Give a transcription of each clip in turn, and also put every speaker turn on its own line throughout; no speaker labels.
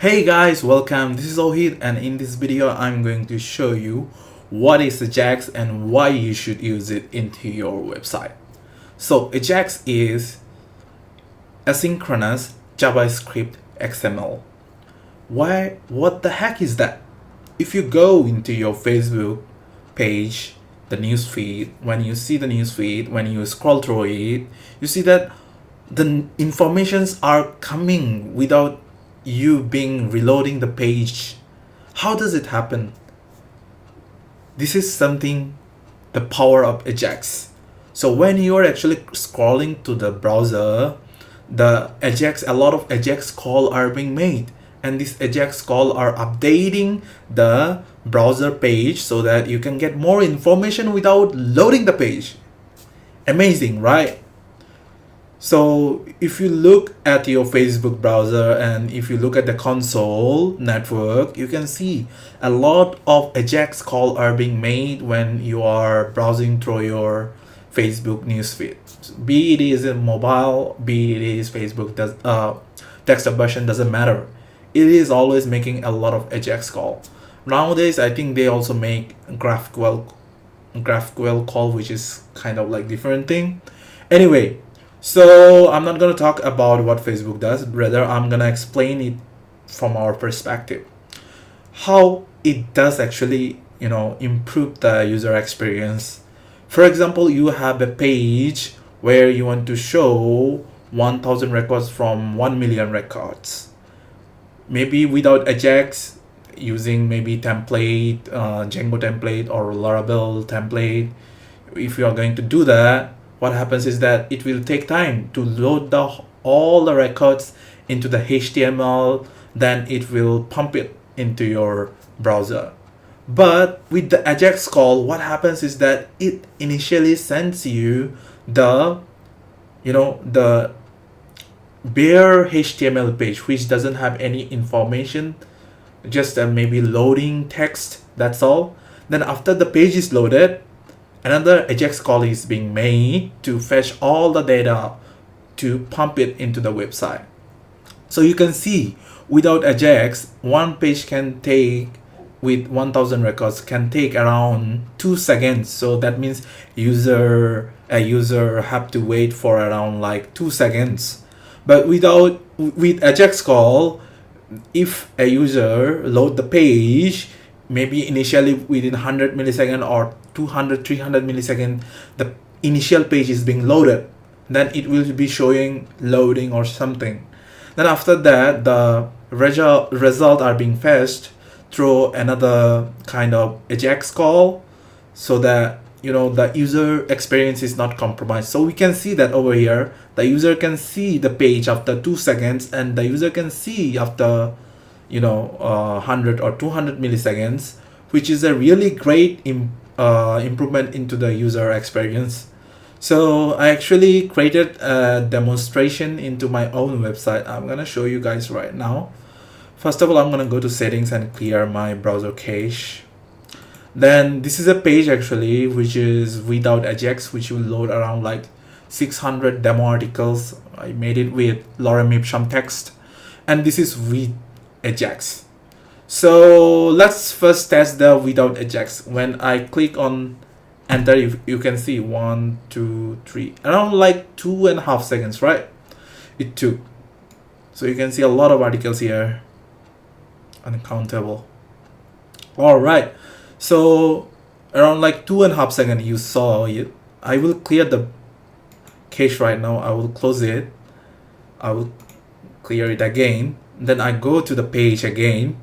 Hey guys, welcome. This is Ohid, and in this video I'm going to show you what is AJAX and why you should use it into your website. So AJAX is asynchronous JavaScript XML. What the heck is that? If you go into your Facebook page, the newsfeed, when you see the newsfeed, when you scroll through it, you see that the informations are coming without you being reloading the page. How does it happen? This is something, the power of AJAX. So when you are actually scrolling to the browser, a lot of AJAX call are being made, and these AJAX call are updating the browser page so that you can get more information without loading the page. Amazing, right? So if you look at your Facebook browser and if you look at the console network, you can see a lot of AJAX calls are being made when you are browsing through your Facebook newsfeed. Be it is in mobile, be it is Facebook, desktop version, doesn't matter. It is always making a lot of AJAX call. Nowadays, I think they also make GraphQL call, which is kind of like different thing. Anyway, so I'm not going to talk about what Facebook does, rather I'm going to explain it from our perspective. How it does actually, improve the user experience. For example, you have a page where you want to show 1000 records from 1 million records. Maybe without AJAX, using maybe template, Django template or Laravel template. If you are going to do that, what happens is that it will take time to load all the records into the HTML, then it will pump it into your browser. But with the AJAX call, what happens is that it initially sends you the bare HTML page, which doesn't have any information, just maybe loading text, that's all. Then after the page is loaded, another AJAX call is being made to fetch all the data to pump it into the website. So you can see without AJAX, one page can take, with 1000 records, can take around 2 seconds. So that means a user have to wait for around like 2 seconds. But with AJAX call, if a user load the page, maybe initially within 100 millisecond or 200, 300 millisecond, the initial page is being loaded. Then it will be showing loading or something. Then after that, the result are being fetched through another kind of AJAX call, so that the user experience is not compromised. So we can see that over here, the user can see the page after 2 seconds, and the user can see after 100 or 200 milliseconds, which is a really great improvement into the user experience. So I actually created a demonstration into my own website. I'm gonna show you guys right now. First of all, I'm gonna go to settings and clear my browser cache. Then this is a page actually which is without AJAX, which will load around like 600 demo articles. I made it with Lorem Ipsum text, and this is with AJAX. So let's first test the without AJAX. When I click on enter, you can see 1, 2, 3, around like 2.5 seconds, right? It took. So you can see a lot of articles here, uncountable. All right. So around like 2.5 seconds you saw it. I will clear the cache right now. I will close it. I will clear it again. Then I go to the page again,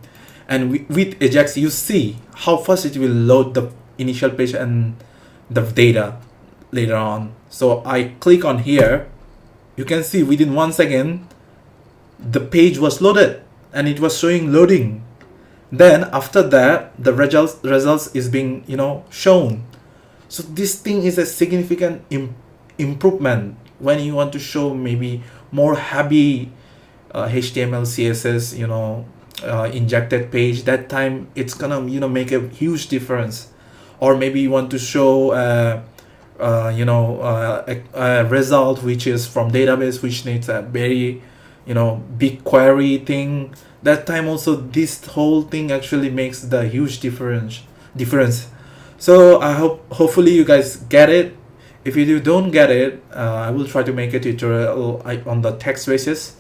and with AJAX you see how fast it will load the initial page and the data later on. So I click on here, you can see within 1 second the page was loaded and it was showing loading. Then after that, the results is being shown. So this thing is a significant improvement when you want to show maybe more heavy HTML, CSS, injected page. That time it's gonna make a huge difference. Or maybe you want to show a result which is from database, which needs a very big query thing, that time also this whole thing actually makes the huge difference. So I hopefully you guys get it. If you don't get it, I will try to make a tutorial on the text basis,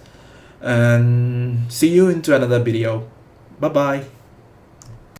and see you into another video. Bye bye.